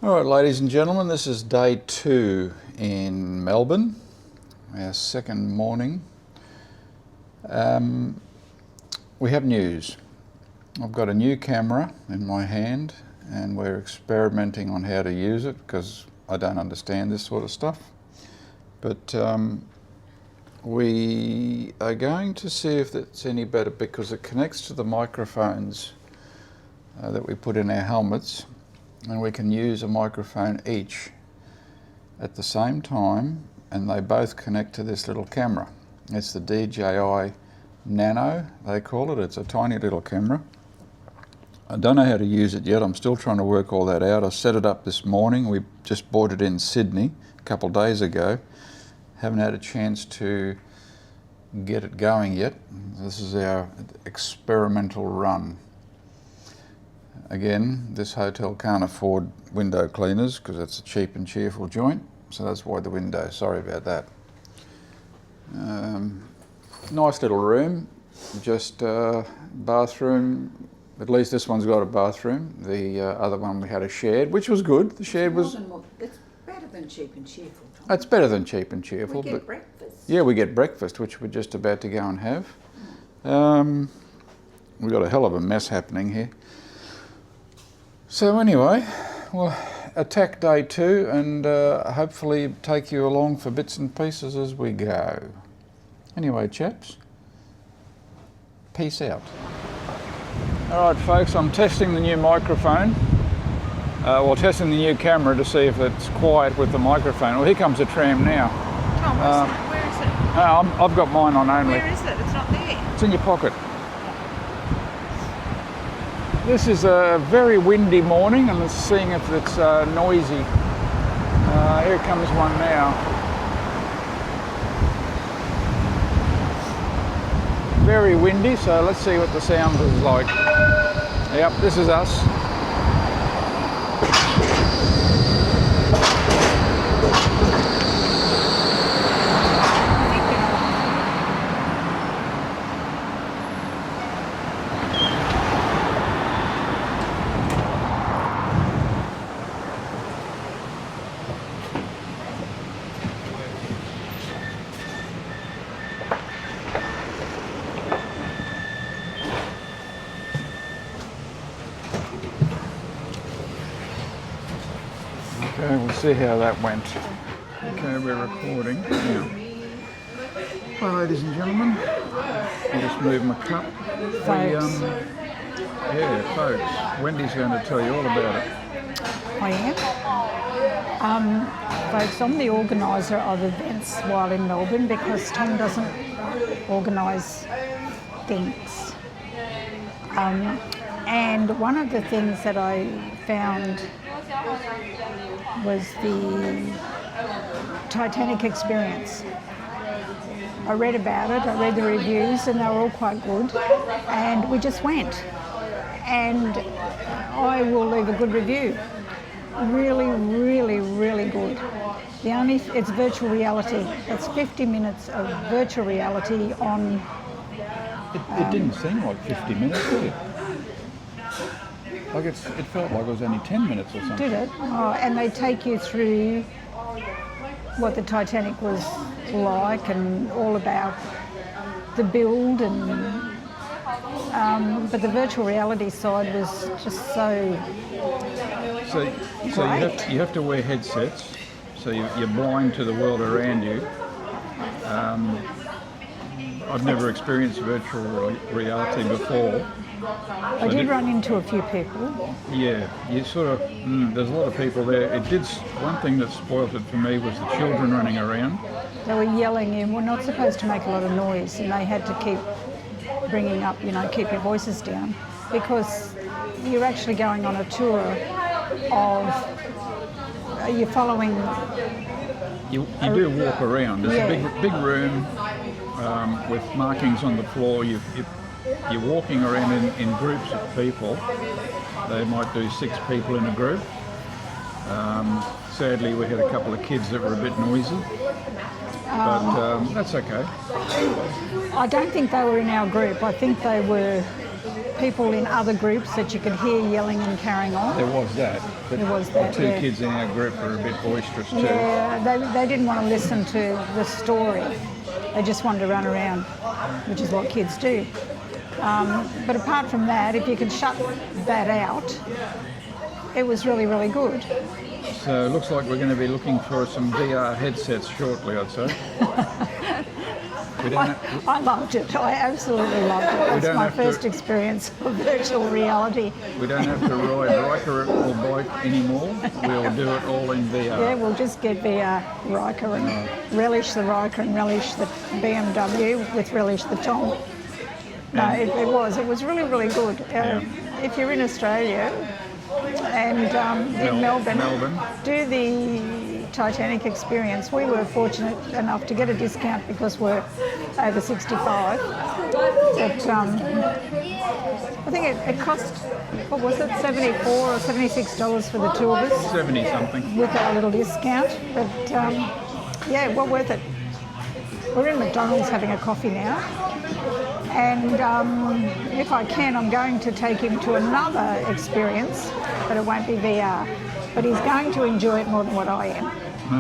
All right, ladies and gentlemen, this is day 2 in Melbourne, our second morning. We have news. I've got a new camera in my hand and we're experimenting on how to use it because I don't understand this sort of stuff. But we are going to see if it's any better because it connects to the microphones that we put in our helmets. And we can use a microphone each at the same time, and they both connect to this little camera. It's the DJI Nano, they call it. It's a tiny little camera. I don't know how to use it yet. I'm still trying to work all that out. I set it up this morning. We just bought it in Sydney a couple of days ago. Haven't had a chance to get it going yet. This is our experimental run. Again, this hotel can't afford window cleaners because it's a cheap and cheerful joint, so that's why the window. Sorry about that. Nice little room, just bathroom. At least this one's got a bathroom. The other one we had a shared, which was good. The shared was... It's better than cheap and cheerful, Tom. It's better than cheap and cheerful. We get breakfast. Yeah, we get breakfast, which we're just about to go and have. We've got a hell of a mess happening here. So anyway, we'll attack day 2 and hopefully take you along for bits and pieces as we go. Anyway, chaps, peace out. All right, folks, I'm testing the new microphone. Testing the new camera to see if it's quiet with the microphone. Well, here comes the tram now. Tom, where is it? I've got mine on only. Where is it? It's not there. It's in your pocket. This is a very windy morning and let's see if it's noisy. Here comes one now. Very windy, so let's see what the sound is like. Yep, this is us. Okay, we'll see how that went. Okay, we're recording now. Hi, ladies and gentlemen. I'll just move my cup. Folks, Wendy's going to tell you all about it. I am. Folks, I'm the organiser of events while in Melbourne because Tom doesn't organise things. And one of the things that I found was the Titanic experience. I read about it, I read the reviews and they were all quite good and we just went. And I will leave a good review. Really, really, really good. It's virtual reality. It's 50 minutes of virtual reality on... It didn't seem like 50 minutes, did it? Like it felt like it was only 10 minutes or something. Did it? Oh, and they take you through what the Titanic was like and all about the build and but the virtual reality side was just so you have to wear headsets, so you're blind to the world around you. I've never experienced virtual reality before. I did run into a few people. Yeah, you sort of, there's a lot of people there. One thing that spoiled it for me was the children running around. They were yelling in. We're not supposed to make a lot of noise and they had to keep bringing up, keep your voices down because you're actually going on a tour of, you're following... You do walk around. There's a big room with markings on the floor. You're walking around in groups of people. They might do 6 people in a group. Sadly, we had a couple of kids that were a bit noisy, but that's okay. I don't think they were in our group. I think they were people in other groups that you could hear yelling and carrying on. There was that. But There was that, two yeah. kids in our group were a bit boisterous too. Yeah, they didn't want to listen to the story. They just wanted to run around, which is what kids do. But apart from that, if you could shut that out, it was really, really good. So it looks like we're going to be looking for some VR headsets shortly, I'd say. I loved it. I absolutely loved it. That's my first experience of virtual reality. We don't have to ride Riker or bike anymore. We'll do it all in VR. Yeah, we'll just get VR Riker and relish the Riker and relish the BMW with relish the Tom. No, it was really, really good. If you're in Australia and in Melbourne, do the Titanic experience. We were fortunate enough to get a discount because we're over 65. But I think it cost, what was it, $74 or $76 for the two of us? 70 something. With our little discount. But yeah, well worth it. We're in McDonald's having a coffee now. And if I can, I'm going to take him to another experience, but it won't be VR. But he's going to enjoy it more than what I am.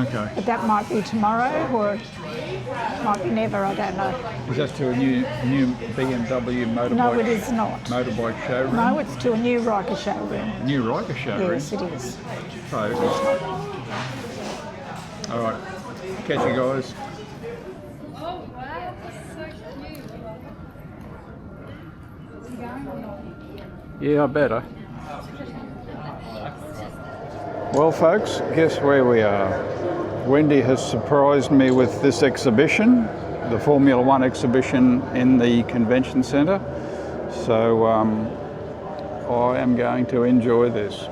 Okay. But that might be tomorrow or might be never, I don't know. Is that to a new BMW motorbike? No, it is not. Motorbike showroom? No, it's to a new Riker showroom. New Riker showroom? Yes, it is. All right. Catch you guys. Oh, wow, that's so cute. Yeah, I better. Well, folks, guess where we are. Wendy has surprised me with this exhibition, the Formula One exhibition in the convention centre. So I am going to enjoy this.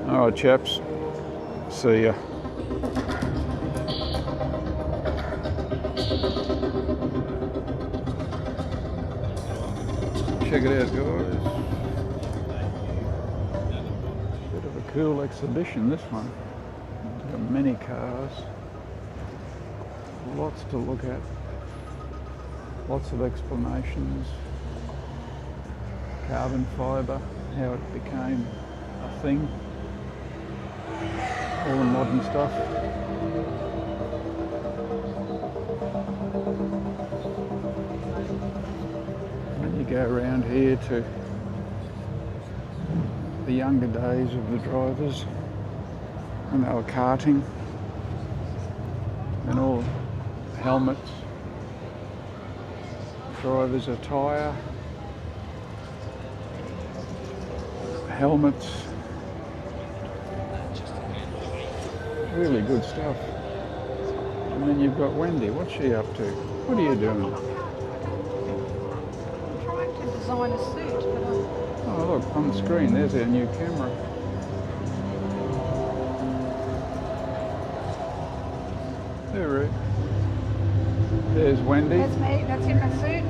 All right, chaps. See ya. Check it out, guys. Bit of a cool exhibition, this one. Got many cars. Lots to look at. Lots of explanations. Carbon fibre, how it became a thing. All the modern stuff. Go around here to the younger days of the drivers when they were karting, and all helmets, driver's attire, helmets, really good stuff. And then you've got Wendy. What's she up to? What are you doing? Design a suit, but Oh look, on the screen, there's our new camera. There, Ruth. There's Wendy. that's me, that's in my suit.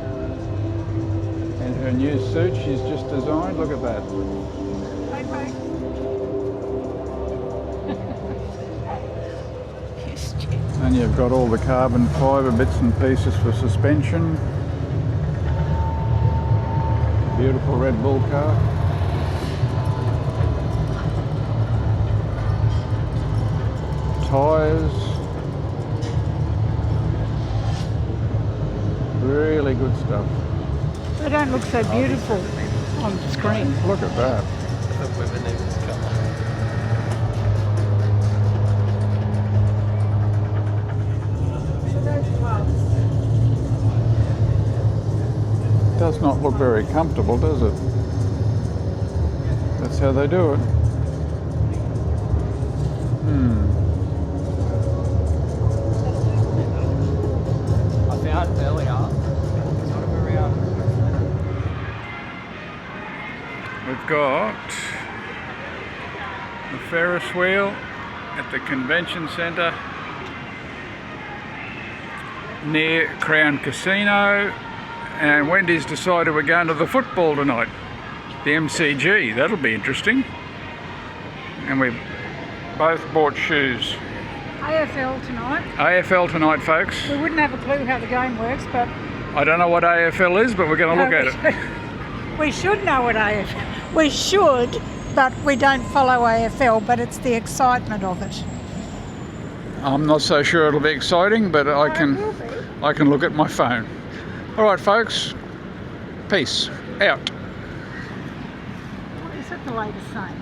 And her new suit she's just designed. Look at that. Okay. And you've got all the carbon fibre bits and pieces for suspension. Beautiful Red Bull car. Tyres. Really good stuff. They don't look so beautiful on the screen. Look at that. Does not look very comfortable, does it? That's how they do it. I found earlier. We've got the Ferris wheel at the convention centre near Crown Casino. And Wendy's decided we're going to the football tonight. The MCG, that'll be interesting. and we both bought shoes. AFL tonight. AFL tonight, folks. We wouldn't have a clue how the game works, but I don't know what AFL is, but we're going to look at it. we should know what AFL. We should, but we don't follow AFL. But it's the excitement of it. I'm not so sure it'll be exciting, but I can look at my phone. All right, folks. Peace out. What is it the latest saying?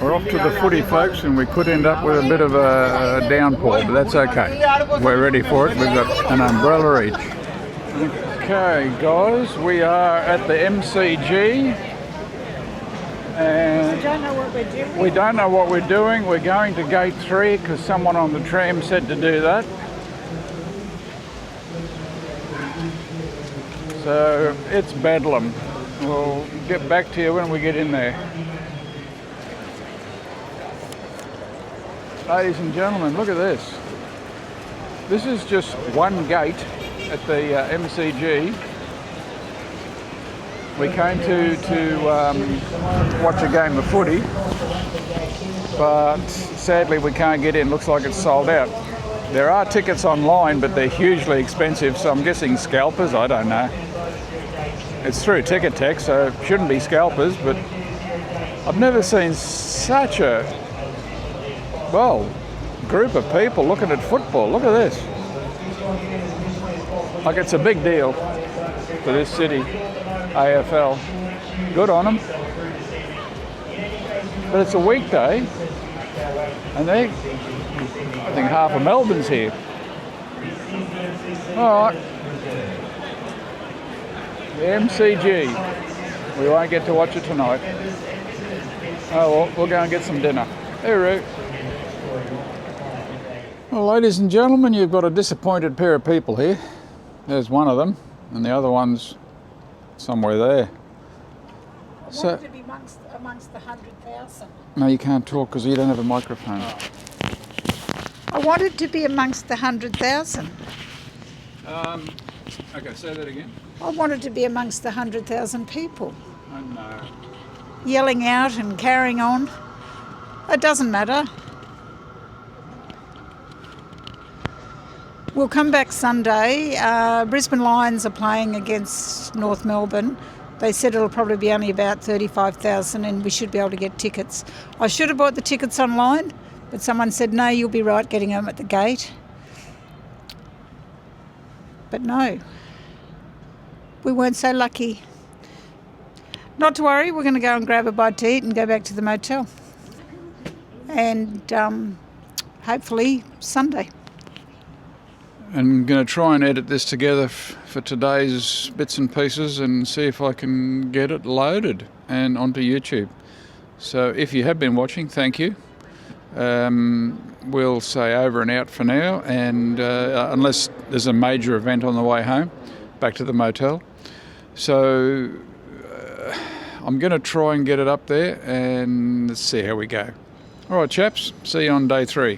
We're off to the footy, folks, and we could end up with a bit of a downpour, but that's okay. We're ready for it. We've got an umbrella each. Okay, guys, we are at the MCG, and We don't know what we're doing. we don't know what we're doing. We're going to gate 3 because someone on the tram said to do that. So it's bedlam. We'll get back to you when we get in there. Ladies and gentlemen, look at this. This is just one gate at the MCG. We came to watch a game of footy, but sadly we can't get in. Looks like it's sold out. There are tickets online, but they're hugely expensive, so I'm guessing scalpers, I don't know. It's through Ticket Tech, so it shouldn't be scalpers, but I've never seen such a, well, group of people looking at football. Look at this. Like, it's a big deal for this city, AFL. Good on them. But it's a weekday, and I think half of Melbourne's here. All right. The MCG. We won't get to watch it tonight. Oh well, we'll go and get some dinner. Hooroo. Well, ladies and gentlemen, you've got a disappointed pair of people here. There's one of them, and the other one's somewhere there. I wanted to be amongst the 100,000. No, you can't talk because you don't have a microphone. I wanted to be amongst the 100,000. Okay, say that again. I wanted to be amongst the 100,000 people, Oh no. yelling out and carrying on. It doesn't matter. We'll come back Sunday. Brisbane Lions are playing against North Melbourne. They said it'll probably be only about 35,000 and we should be able to get tickets. I should have bought the tickets online, but someone said, no, you'll be right getting them at the gate. But no, we weren't so lucky. Not to worry, we're going to go and grab a bite to eat and go back to the motel. And hopefully Sunday. I'm going to try and edit this together for today's bits and pieces and see if I can get it loaded and onto YouTube. So if you have been watching, thank you. We'll say over and out for now, and unless there's a major event on the way home, back to the motel. So I'm going to try and get it up there and let's see how we go. All right, chaps, see you on day 3.